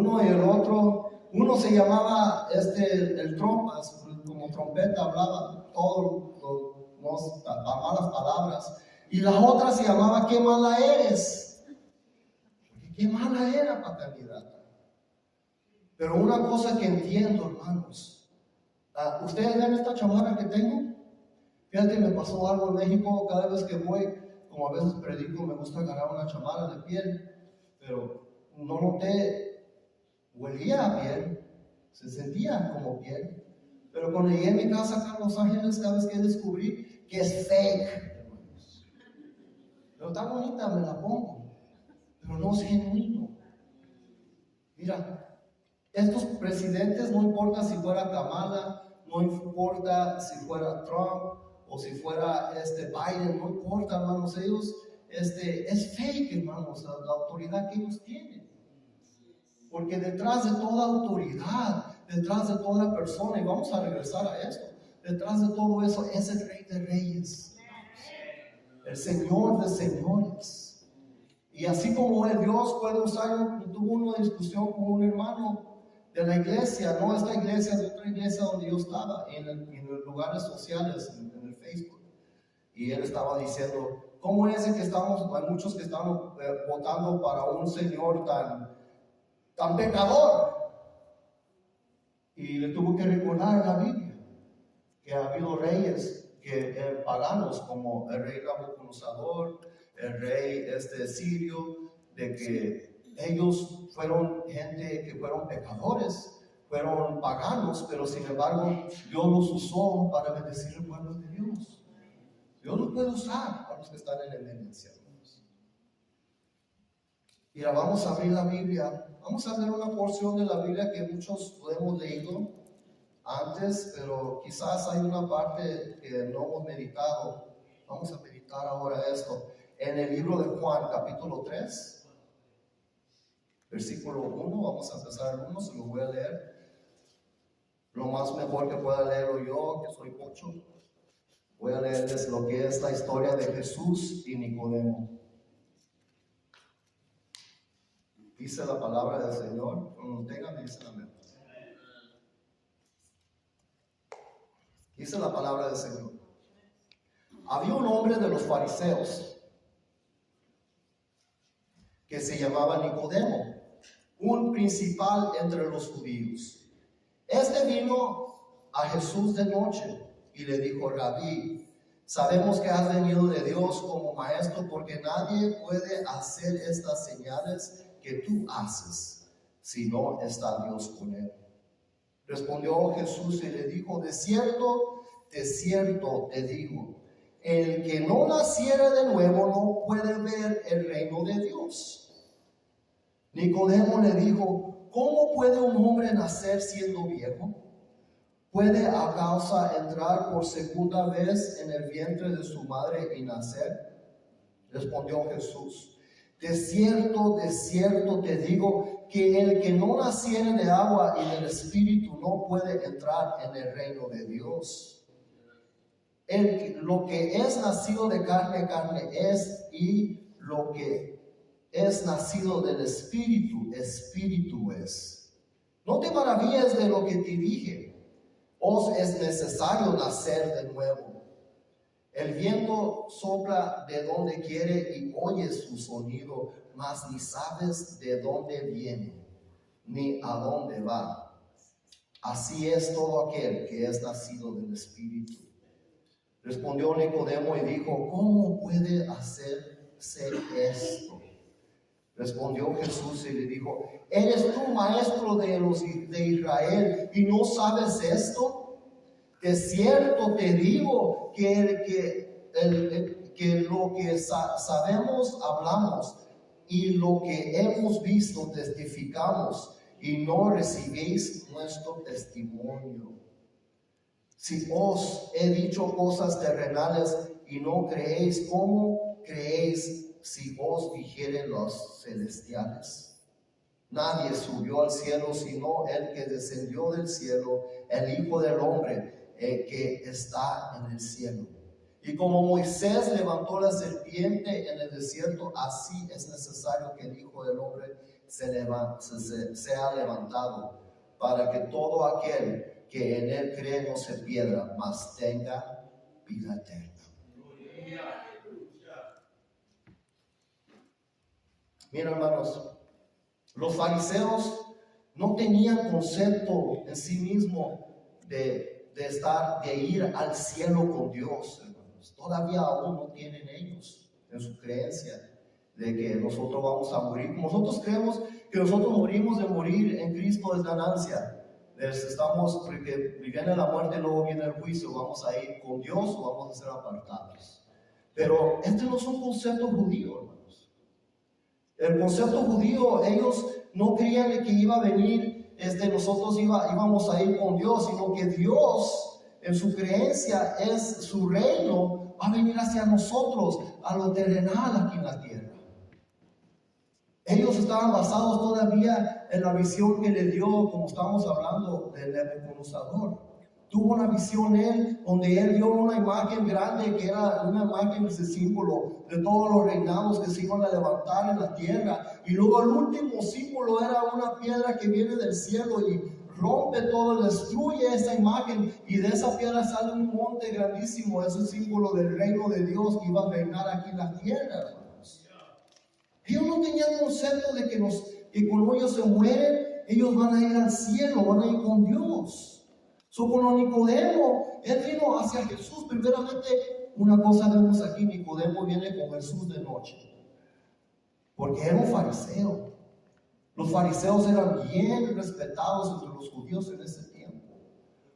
uno y el otro. Uno se llamaba el trompas, como trompeta hablaba todas las malas palabras. Y la otra se llamaba qué mala eres. Qué mala era para candidata. Pero una cosa que entiendo, hermanos, ¿ustedes ven esta chamarra que tengo? Fíjate, me pasó algo en México. Cada vez que voy, como a veces predico, me gusta agarrar una chamarra de piel, pero no noté. Huelía a piel, se sentía como piel, pero cuando llegué a mi casa acá en Los Ángeles, cada vez que descubrí que es fake, hermanos. Pero está bonita, me la pongo, pero no es genuino. Mira, estos presidentes, no importa si fuera Kamala, no importa si fuera Trump o si fuera Biden, no importa, hermanos, ellos es fake, hermanos, la autoridad que ellos tienen. Porque detrás de toda autoridad, detrás de toda persona, y vamos a regresar a esto, detrás de todo eso es el Rey de Reyes, el Señor de Señores. Y así como Dios puede usar, tuvo una discusión con un hermano de la iglesia, no esta iglesia, es otra iglesia donde yo estaba, en los lugares sociales, en el Facebook. Y él estaba diciendo, ¿cómo es que hay muchos que estamos votando para un señor tan pecador? Y le tuvo que recordar a la Biblia que ha habido reyes paganos, como el rey Nabucodonosor, el rey sirio, de que ellos fueron gente que fueron pecadores, fueron paganos, pero sin embargo Dios los usó para bendecir el pueblo de Dios. Dios los puede usar para los que están en eminencia. Mira, vamos a abrir la Biblia. Vamos a leer una porción de la Biblia que muchos lo hemos leído antes, pero quizás hay una parte que no hemos meditado. Vamos a meditar ahora esto. En el libro de Juan, capítulo 3, versículo 1, vamos a empezar el 1, se lo voy a leer. Lo más mejor que pueda leerlo yo, que soy pocho. Voy a leerles lo que es la historia de Jesús y Nicodemo. Dice la palabra del Señor, cuando lo tengan, me dicen amén. Dice la palabra del Señor. Había un hombre de los fariseos que se llamaba Nicodemo, un principal entre los judíos. Este vino a Jesús de noche y le dijo: Rabí, sabemos que has venido de Dios como maestro, porque nadie puede hacer estas señales que tú haces si no está Dios con él. Respondió Jesús y le dijo: de cierto te digo, el que no naciere de nuevo no puede ver el reino de Dios. Nicodemo le dijo: ¿cómo puede un hombre nacer siendo viejo? ¿Puede acaso entrar por segunda vez en el vientre de su madre y nacer? Respondió Jesús: de cierto te digo, que el que no naciere de agua y del Espíritu no puede entrar en el reino de Dios. Lo que es nacido de carne, carne es, y lo que es nacido del Espíritu, Espíritu es. No te maravilles de lo que te dije, os es necesario nacer de nuevo. El viento sopla de donde quiere y oyes su sonido, mas ni sabes de dónde viene, ni a dónde va. Así es todo aquel que es nacido del Espíritu. Respondió Nicodemo y dijo: ¿cómo puede hacerse esto? Respondió Jesús y le dijo: ¿eres tú maestro de Israel y no sabes esto? De cierto te digo que lo que sabemos hablamos, y lo que hemos visto testificamos, y no recibéis nuestro testimonio. Si os he dicho cosas terrenales y no creéis, ¿cómo creéis si os dijere los celestiales? Nadie subió al cielo sino el que descendió del cielo, el Hijo del Hombre, que está en el cielo. Y como Moisés levantó la serpiente en el desierto, así es necesario que el Hijo del Hombre sea levantado, para que todo aquel que en él cree no se pierda, mas tenga vida eterna. Mira, hermanos, los fariseos no tenían concepto en sí mismo de ir al cielo con Dios, hermanos. Todavía aún no tienen ellos en su creencia de que nosotros vamos a morir. Nosotros creemos que nosotros morimos, de morir en Cristo es ganancia. Porque viene la muerte y luego viene el juicio, vamos a ir con Dios o vamos a ser apartados. Pero este no es un concepto judío, hermanos. El concepto judío, ellos no creían que iba a venir, nosotros íbamos a ir con Dios, sino que Dios, en su creencia, es su reino, va a venir hacia nosotros, a lo terrenal aquí en la tierra. Ellos estaban basados todavía en la visión que le dio, como estábamos hablando, del Nabucodonosor. Tuvo una visión él, donde él vio una imagen grande, que era una imagen, ese símbolo de todos los reinados que se iban a levantar en la tierra. Y luego el último símbolo era una piedra que viene del cielo y rompe todo, destruye esa imagen, y de esa piedra sale un monte grandísimo, ese símbolo del reino de Dios que iba a reinar aquí en la tierra, hermanos. Ellos no tenían concepto de que cuando ellos se mueren, ellos van a ir al cielo, van a ir con Dios. Cuando Nicodemo, él vino hacia Jesús, primeramente, una cosa vemos aquí, Nicodemo viene con Jesús de noche, porque era un fariseo. Los fariseos eran bien respetados entre los judíos en ese tiempo,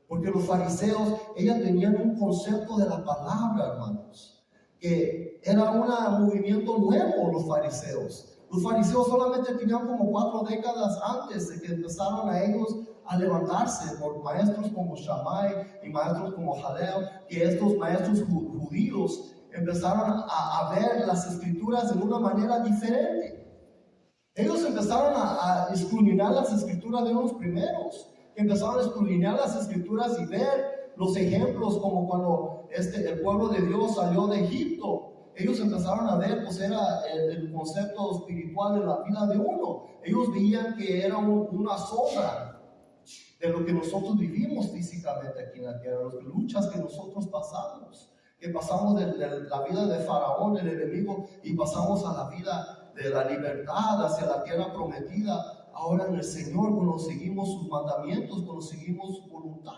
porque los fariseos, ellos tenían un concepto de la palabra, hermanos, que era un movimiento nuevo, los fariseos. Los fariseos solamente tenían como 4 décadas antes de que empezaron a ellos a levantarse por maestros como Shammai y maestros como Jaleel, que estos maestros judíos empezaron a ver las escrituras de una manera diferente. Ellos empezaron a escudriñar las escrituras de los primeros, empezaron a escudriñar las escrituras y ver los ejemplos, como cuando el pueblo de Dios salió de Egipto. Ellos empezaron a ver, pues era el concepto espiritual de la vida de uno. Ellos veían que era una sombra de lo que nosotros vivimos físicamente aquí en la tierra, las luchas que nosotros pasamos, que pasamos de la vida de Faraón, el enemigo, y pasamos a la vida de la libertad hacia la tierra prometida, ahora en el Señor, cuando seguimos sus mandamientos, cuando seguimos su voluntad.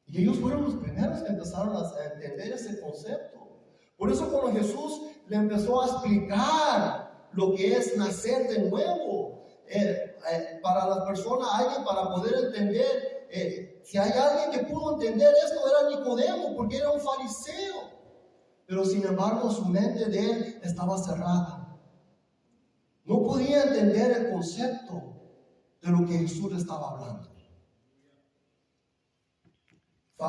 Y ellos fueron los primeros que empezaron a entender ese concepto. Por eso cuando Jesús le empezó a explicar lo que es nacer de nuevo, para las personas, alguien para poder entender, si hay alguien que pudo entender esto, era Nicodemo, porque era un fariseo. Pero sin embargo su mente de él estaba cerrada. No podía entender el concepto de lo que Jesús le estaba hablando.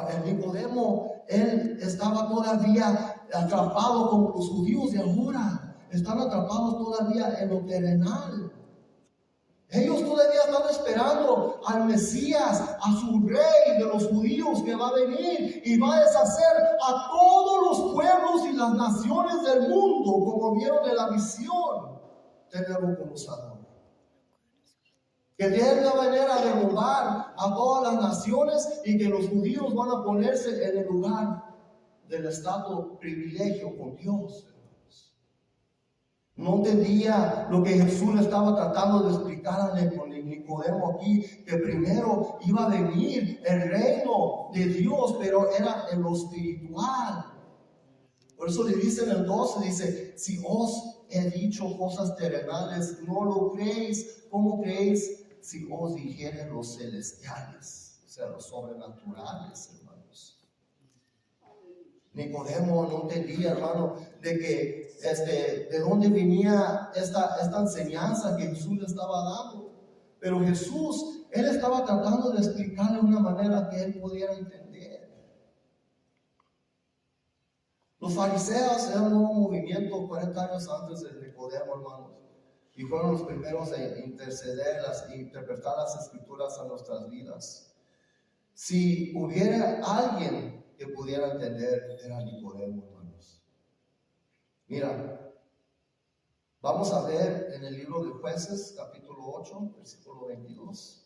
El Nicodemo, él estaba todavía atrapado como los judíos de ahora. Están atrapados todavía en lo terrenal. Ellos todavía están esperando al Mesías, a su rey de los judíos que va a venir y va a deshacer a todos los pueblos y las naciones del mundo, como vieron en la visión de Nabucodonosor. Que de él va a venir a derrumbar a todas las naciones y que los judíos van a ponerse en el lugar del estado privilegio con Dios. No entendía lo que Jesús le estaba tratando de explicar a Nicodemo aquí, que primero iba a venir el reino de Dios, pero era en lo espiritual. Por eso le dice en el 12, dice, si os he dicho cosas terrenales, no lo creéis, ¿cómo creéis si os dijere los celestiales? O sea, los sobrenaturales, hermanos. Nicodemo no entendía, hermano, de que de dónde venía esta enseñanza que Jesús le estaba dando. Pero Jesús, él estaba tratando de explicarle de una manera que él pudiera entender. Los fariseos eran un nuevo movimiento 40 años antes de Nicodemo, hermanos, y fueron los primeros en interpretar las escrituras a nuestras vidas. Si hubiera alguien que pudiera entender, era Nicodemo, hermanos. Mira, Vamos a ver en el libro de Jueces, capítulo 8, versículo 22.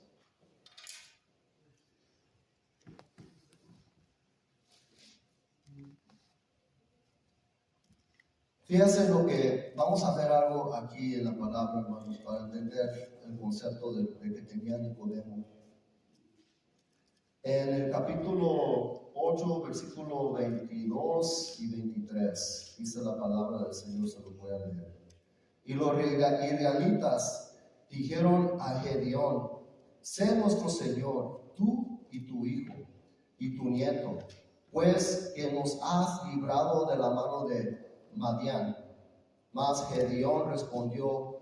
Fíjense lo que, vamos a ver algo aquí en la palabra, hermanos, para entender el concepto de que tenía Nicodemo. En el capítulo 8, versículo 22 y 23, dice la palabra del Señor, se lo voy a leer. Y los israelitas dijeron a Gedeón: sé nuestro Señor, tú y tu hijo y tu nieto, pues que nos has librado de la mano de Madián. Mas Gedeón respondió: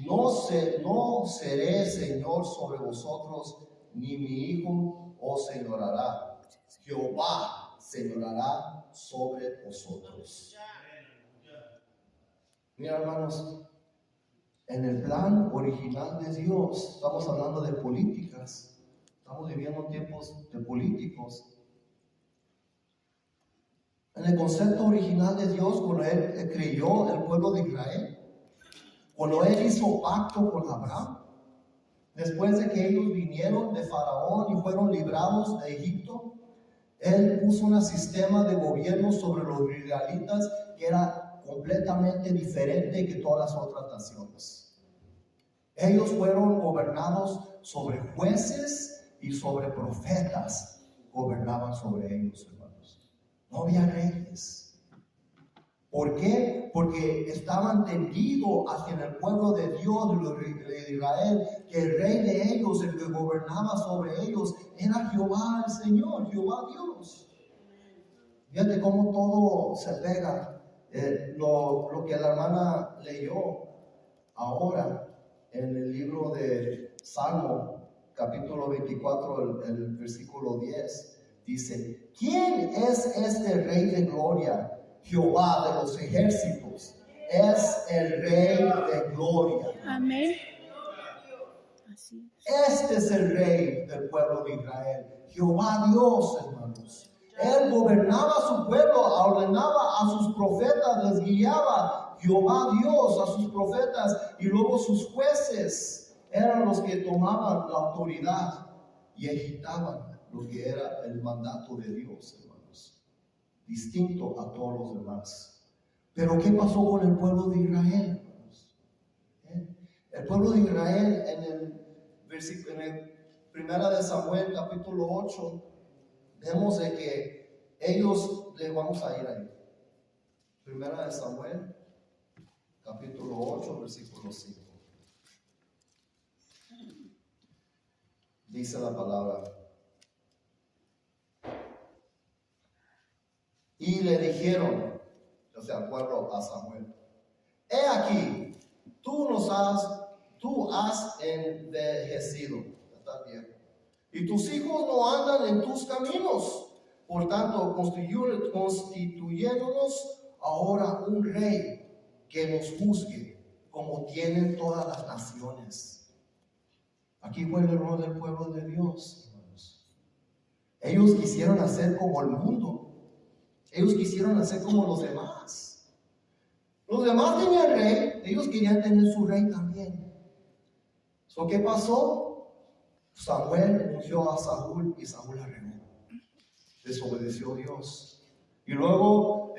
no seré Señor sobre vosotros, ni mi hijo os señorará. Jehová señorará sobre vosotros. Mira, hermanos, en el plan original de Dios, estamos hablando de políticas, estamos viviendo tiempos de políticos. En el concepto original de Dios, cuando Él creyó el pueblo de Israel, cuando Él hizo pacto con Abraham, después de que ellos vinieron de Faraón y fueron librados de Egipto, Él puso un sistema de gobierno sobre los israelitas que era completamente diferente que todas las otras naciones. Ellos fueron gobernados sobre jueces y sobre profetas, gobernaban sobre ellos, hermanos. No había reyes. ¿Por qué? Porque estaban tendidos hacia el pueblo de Dios, de Israel, que el rey de ellos, el que gobernaba sobre ellos, era Jehová el Señor, Jehová Dios. Fíjate cómo todo se pega. Lo que la hermana leyó ahora en el libro de Salmo, capítulo 24, el versículo 10, dice: ¿quién es este rey de gloria? Jehová de los ejércitos es el rey de gloria. Amén. Este es el rey del pueblo de Israel, Jehová Dios, hermanos. Él gobernaba a su pueblo, ordenaba a sus profetas, les guiaba. Jehová Dios a sus profetas, y luego sus jueces eran los que tomaban la autoridad y agitaban lo que era el mandato de Dios, hermanos, distinto a todos los demás. Pero ¿qué pasó con el pueblo de Israel, hermanos? El pueblo de Israel en el Primera de Samuel, capítulo 8, vemos de que ellos, vamos a ir ahí. Primera de Samuel, capítulo 8, versículo 5. Dice la palabra: y le dijeron, o sea, al pueblo, a Samuel: he aquí, tú has envejecido, estás viejo, y tus hijos no andan en tus caminos. Por tanto, constituyéndonos ahora un rey que nos juzgue, como tienen todas las naciones. Aquí fue el error del pueblo de Dios, hermanos. Ellos quisieron hacer como el mundo. Ellos quisieron hacer como los demás. Los demás tenían rey, ellos querían tener su rey también. ¿Qué pasó? Samuel ungió a Saúl y Saúl la regó. Desobedeció a Dios. Y luego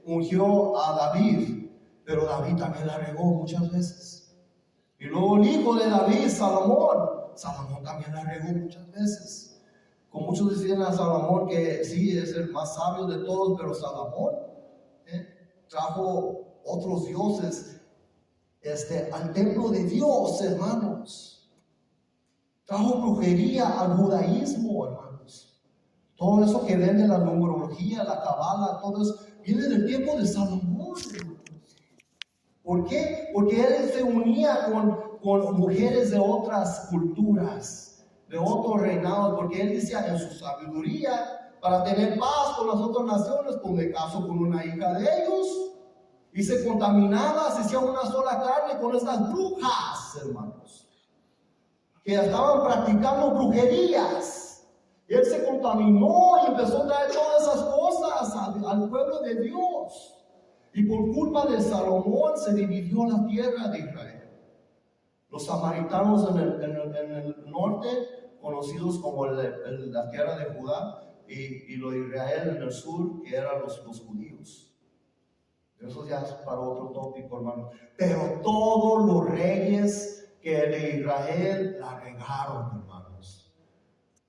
ungió a David, pero David también la regó muchas veces. Y luego el hijo de David, Salomón también la regó muchas veces. Como muchos decían a Salomón que sí es el más sabio de todos, pero Salomón trajo otros dioses al templo de Dios, hermanos. Trajo brujería al judaísmo, hermanos. Todo eso que ven de la numerología, la cabala, todo eso viene del tiempo de Salomón, hermanos. ¿Por qué? Porque él se unía con mujeres de otras culturas, de otros reinados, porque él decía en su sabiduría, para tener paz con las otras naciones, pues me caso con una hija de ellos. Y se contaminaba, se hacía una sola carne con estas brujas, hermanos, que estaban practicando brujerías. Y él se contaminó y empezó a traer todas esas cosas al pueblo de Dios. Y por culpa de Salomón se dividió la tierra de Israel. Los samaritanos en el norte, conocidos como la tierra de Judá, y lo de Israel en el sur, que eran los judíos. Eso ya es para otro tópico, hermano. Pero todos los reyes que de Israel la regaron, hermanos.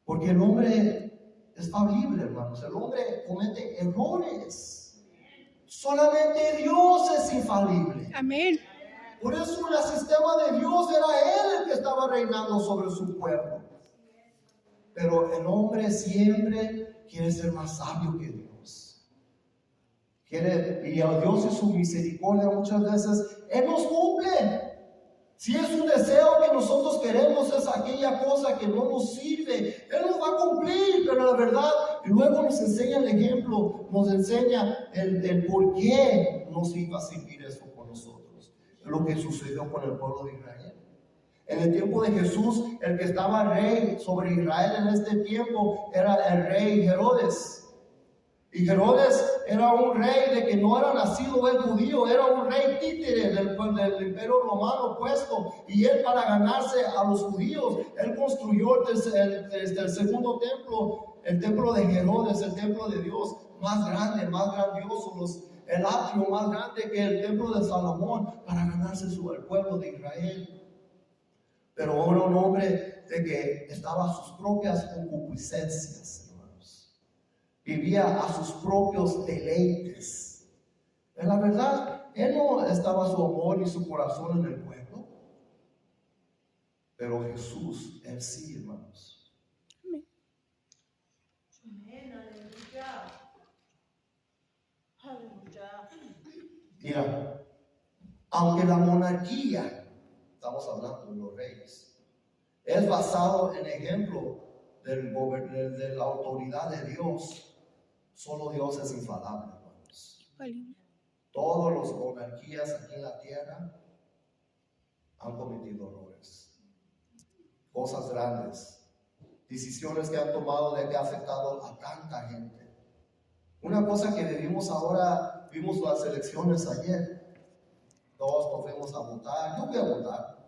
Porque el hombre es falible, hermanos. El hombre comete errores. Solamente Dios es infalible. Amén. Por eso el sistema de Dios era Él el que estaba reinando sobre su pueblo. Pero el hombre siempre quiere ser más sabio que Dios. Y a Dios y su misericordia muchas veces Él nos cumple. Si es un deseo que nosotros queremos, es aquella cosa que no nos sirve, Él nos va a cumplir, pero la verdad, y luego nos enseña el ejemplo, nos enseña el por qué nos iba a servir eso con nosotros. Lo que sucedió con el pueblo de Israel. En el tiempo de Jesús, el que estaba rey sobre Israel en este tiempo era el rey Herodes. Y Herodes era un rey de que no era nacido el judío, era un rey títere del imperio romano puesto. Y él, para ganarse a los judíos, él construyó el segundo templo, el templo de Herodes, el templo de Dios, más grande, más grandioso, el atrio más grande que el templo de Salomón, para ganarse el pueblo de Israel. Pero era un hombre de que estaba a sus propias concupiscencias, hermanos. Vivía a sus propios deleites. En la verdad, él no estaba su amor ni su corazón en el pueblo. Pero Jesús, Él sí, hermanos. Amén, aleluya. Aleluya. Mira, aunque la monarquía, estamos hablando de los reyes, es basado en ejemplo de la autoridad de Dios. Solo Dios es infalible, hermanos. Todas las monarquías aquí en la tierra han cometido errores, cosas grandes, decisiones que han tomado de que ha afectado a tanta gente. Una cosa que vivimos ahora, vimos las elecciones ayer. Todos nos fuimos a votar. Yo fui a votar.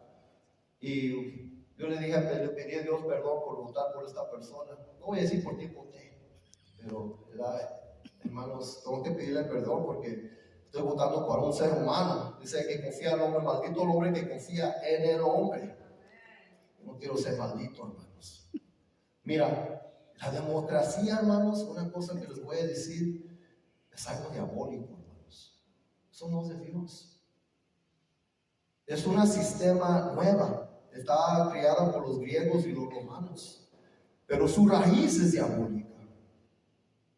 Y yo le pedí a Dios perdón por votar por esta persona. No voy a decir por qué voté, pero, hermanos, tengo que pedirle perdón porque estoy votando por un ser humano. Dice que confía en el hombre, maldito el hombre que confía en el hombre. Yo no quiero ser maldito, hermanos. Mira, la democracia, hermanos, una cosa que les voy a decir, es algo diabólico, hermanos. Eso no es de Dios. Es un sistema nueva. Está creada por los griegos y los romanos. Pero su raíz es diabólica.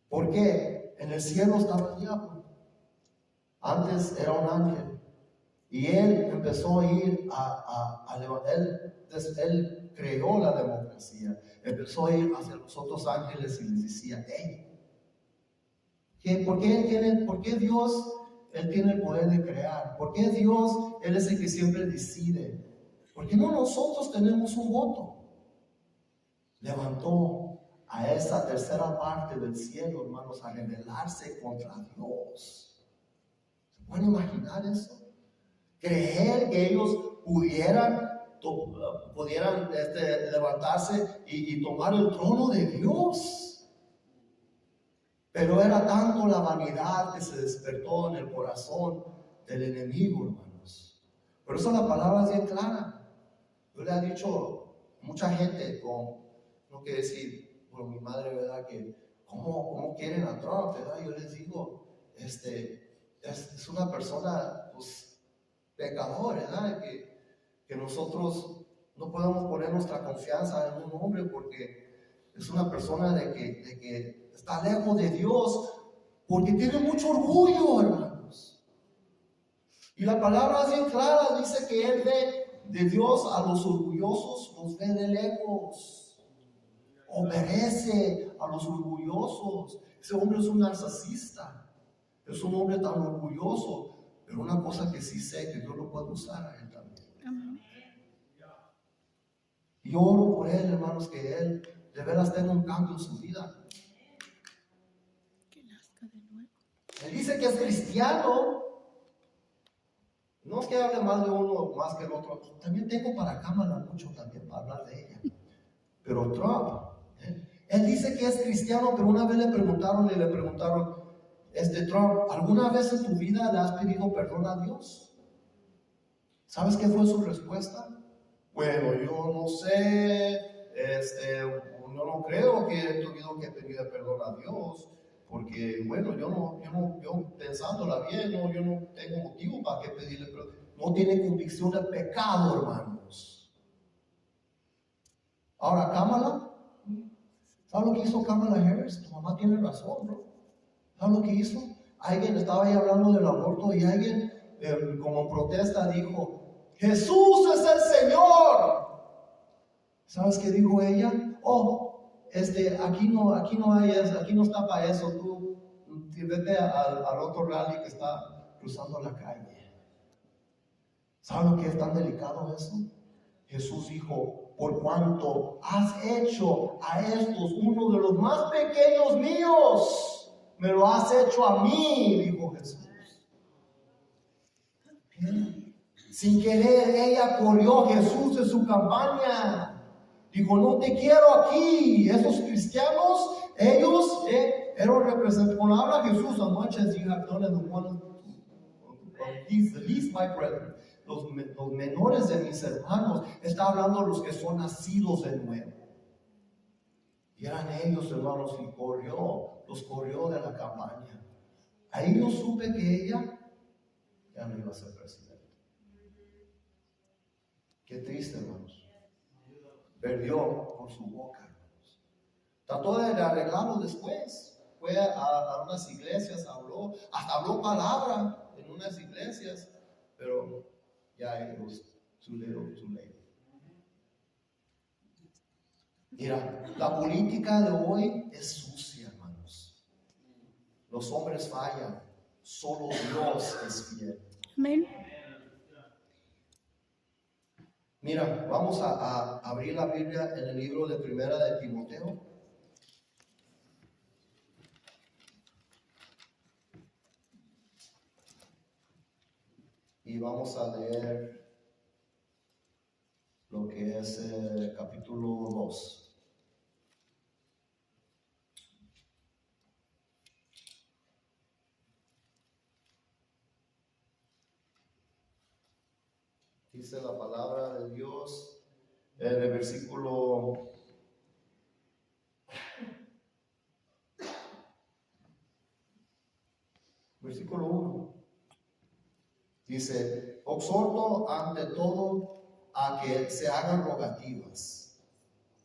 ¿Por qué? En el cielo estaba el diablo. Antes era un ángel. Y él empezó a ir a levantar. Él creó la democracia. Empezó a ir hacia los otros ángeles y les decía, hey, ¿por qué Dios? Él tiene el poder de crear. ¿Por qué Dios? Él es el que siempre decide. ¿Por qué no nosotros tenemos un voto? Levantó a esa tercera parte del cielo, hermanos, a rebelarse contra Dios. ¿Se pueden imaginar eso? Creer que ellos pudieran levantarse y tomar el trono de Dios. Pero era tanto la vanidad que se despertó en el corazón del enemigo, hermanos. Por eso la palabra es bien clara. Yo le he dicho a mucha gente, no quiero decir, por mi madre, ¿verdad? Que ¿cómo quieren a Trump, ¿verdad? Yo les digo, es una persona, pues, pecador, ¿verdad? Que nosotros no podemos poner nuestra confianza en un hombre porque es una persona de que está lejos de Dios porque tiene mucho orgullo, hermanos. Y la palabra es bien clara, dice que Él ve de Dios a los orgullosos, los ve de lejos. Obedece a los orgullosos. Ese hombre es un narcisista, es un hombre tan orgulloso, pero una cosa que sí sé, que Dios lo puede usar a él también. Amén. Y oro por él, hermanos, que él de veras tenga un cambio en su vida. Que nazca de nuevo. Él dice que es cristiano, No es que hable mal de uno más que el otro. También tengo para Kamala mucho también para hablar de ella. Pero Trump, él dice que es cristiano, pero una vez le preguntaron, Trump, ¿alguna vez en tu vida le has pedido perdón a Dios? ¿Sabes qué fue su respuesta? Bueno, yo no sé, yo no creo que he tenido que pedir perdón a Dios, porque bueno, yo pensándola bien, yo no tengo motivo para que pedirle perdón. No tiene convicción de pecado, hermanos. Ahora, Kamala, ¿sabes lo que hizo Kamala Harris? Tu mamá tiene razón, ¿no? ¿Sabes lo que hizo? Alguien estaba ahí hablando del aborto y alguien, como protesta, dijo: Jesús es el Señor. ¿Sabes qué dijo ella? Aquí no está para eso. Tú vete al otro rally que está cruzando la calle. ¿Sabes lo que es tan delicado eso? Jesús dijo: por cuanto has hecho a estos uno de los más pequeños míos, me lo has hecho a mí, dijo Jesús. Sin querer, ella corrió a Jesús en su campaña. Dijo: no te quiero aquí. Esos cristianos, ellos eran representados. Cuando habla Jesús, as much as you have done in the one of these, the least my brethren, los menores de mis hermanos, está hablando de los que son nacidos de nuevo. Y eran ellos, hermanos, y los corrió de la campaña. Ahí yo supe que ella ya no iba a ser presidente. Qué triste, hermanos. Perdió por su boca, hermanos. Trató de arreglarlo después. Fue a unas iglesias, hasta habló palabra en unas iglesias, pero ya it was too little, too late. Mira, la política de hoy es sucia, hermanos. Los hombres fallan, solo Dios es fiel. Amén. Mira, vamos a abrir la Biblia en el libro de Primera de Timoteo. Y vamos a leer lo que es el capítulo 2. Dice la palabra de Dios en el versículo 1. Dice: exhorto ante todo a que se hagan rogativas,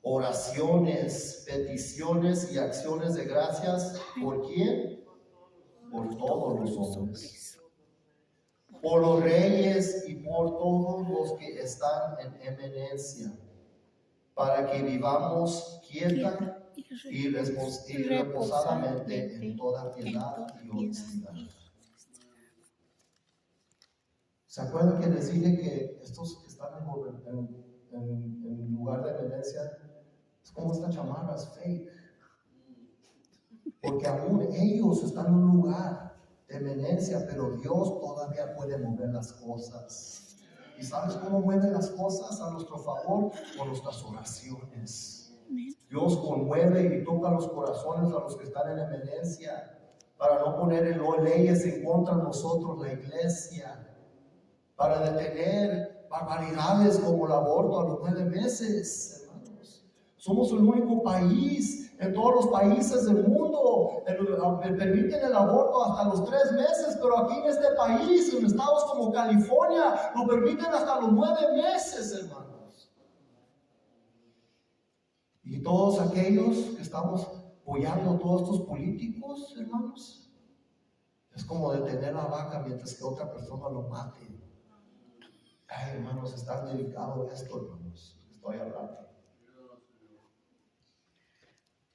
oraciones, peticiones y acciones de gracias. ¿Por quién? Por todos los hombres, por los reyes y por todos los que están en eminencia, para que vivamos quieta y reposadamente en toda piedad y honestidad. ¿Se acuerdan que les dije que estos que están en lugar de eminencia es como esta chamarra, es fake? Porque aún ellos están en un lugar de eminencia, pero Dios todavía puede mover las cosas. ¿Y sabes cómo mueve las cosas a nuestro favor? Con nuestras oraciones. Dios conmueve y toca los corazones a los que están en eminencia para no poner leyes en contra de nosotros, la iglesia, para detener barbaridades como el aborto a los 9 meses, hermanos. Somos el único país en todos los países del mundo permiten el aborto hasta los 3 meses, pero aquí en este país, en estados como California, lo permiten hasta los 9 meses, hermanos. Y todos aquellos que estamos apoyando a todos estos políticos, hermanos, es como detener la vaca mientras que otra persona lo mate. Ay, hermanos, es tan delicado esto, hermanos, estoy hablando.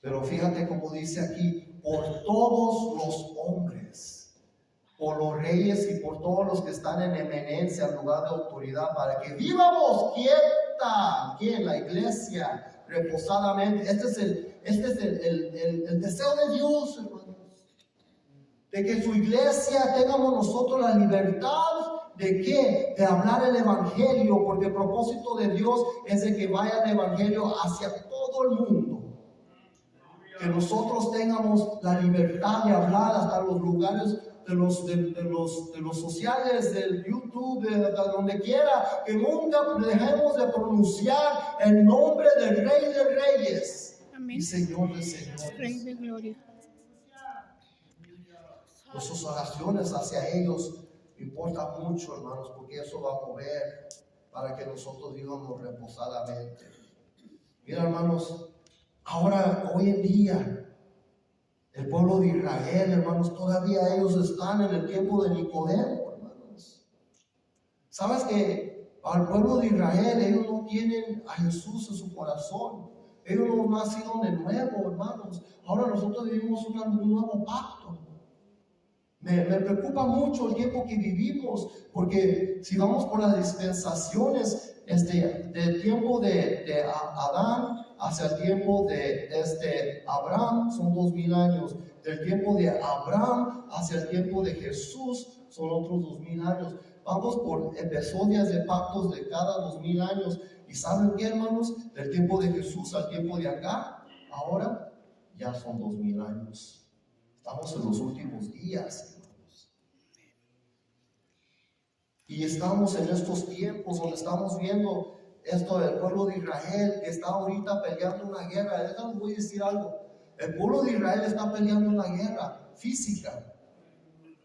Pero fíjate cómo dice aquí: por todos los hombres, por los reyes y por todos los que están en eminencia, en lugar de autoridad, para que vivamos quieta, ¿quién? La iglesia, reposadamente. Este es el deseo de Dios, hermanos, de que su iglesia tengamos nosotros la libertad ¿De qué? De hablar el evangelio, porque el propósito de Dios es de que vaya el evangelio hacia todo el mundo. Que nosotros tengamos la libertad de hablar hasta los lugares de los sociales, del YouTube, de donde quiera, que nunca dejemos de pronunciar el nombre del Rey de Reyes Amén. y Señor de Señores. Rey de gloria. Nuestras oraciones hacia ellos importan mucho, hermanos, porque eso va a mover para que nosotros vivamos reposadamente. Mira, hermanos, ahora, hoy en día, el pueblo de Israel, hermanos, todavía ellos están en el tiempo de Nicodemo, hermanos. ¿Sabes que al pueblo de Israel ellos no tienen a Jesús en su corazón? Ellos no nacieron de nuevo, hermanos. Ahora nosotros vivimos un nuevo pacto. Me preocupa mucho el tiempo que vivimos, porque si vamos por las dispensaciones del tiempo de Adán hacia el tiempo de Abraham, son 2000 años. Del tiempo de Abraham hacia el tiempo de Jesús, son otros 2000 años. Vamos por episodios de pactos de cada 2000 años. ¿Y saben qué, hermanos? Del tiempo de Jesús al tiempo de acá, ahora ya son 2000 años. Estamos en los últimos días, hermanos. Y estamos en estos tiempos donde estamos viendo esto del pueblo de Israel que está ahorita peleando una guerra. Les voy a decir algo. El pueblo de Israel está peleando una guerra física.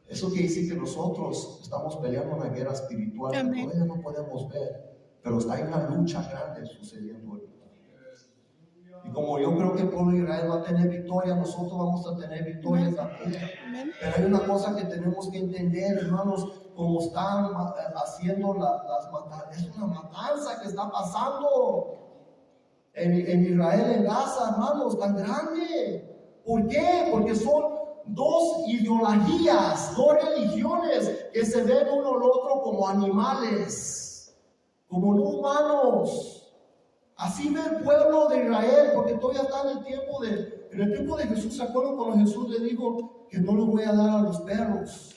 Eso quiere decir que nosotros estamos peleando una guerra espiritual que todavía no podemos ver, pero hay una lucha grande sucediendo ahorita. Y como yo creo que el pueblo de Israel va a tener victoria, nosotros vamos a tener victoria también. Pero hay una cosa que tenemos que entender, hermanos, como están haciendo las matanzas. Es una matanza que está pasando en Israel, en Gaza, hermanos, tan grande. ¿Por qué? Porque son dos ideologías, dos religiones que se ven uno al otro como animales, como no humanos. Así ve el pueblo de Israel, porque todavía está en el tiempo de Jesús. ¿Se acuerdan cuando Jesús le dijo que no lo voy a dar a los perros?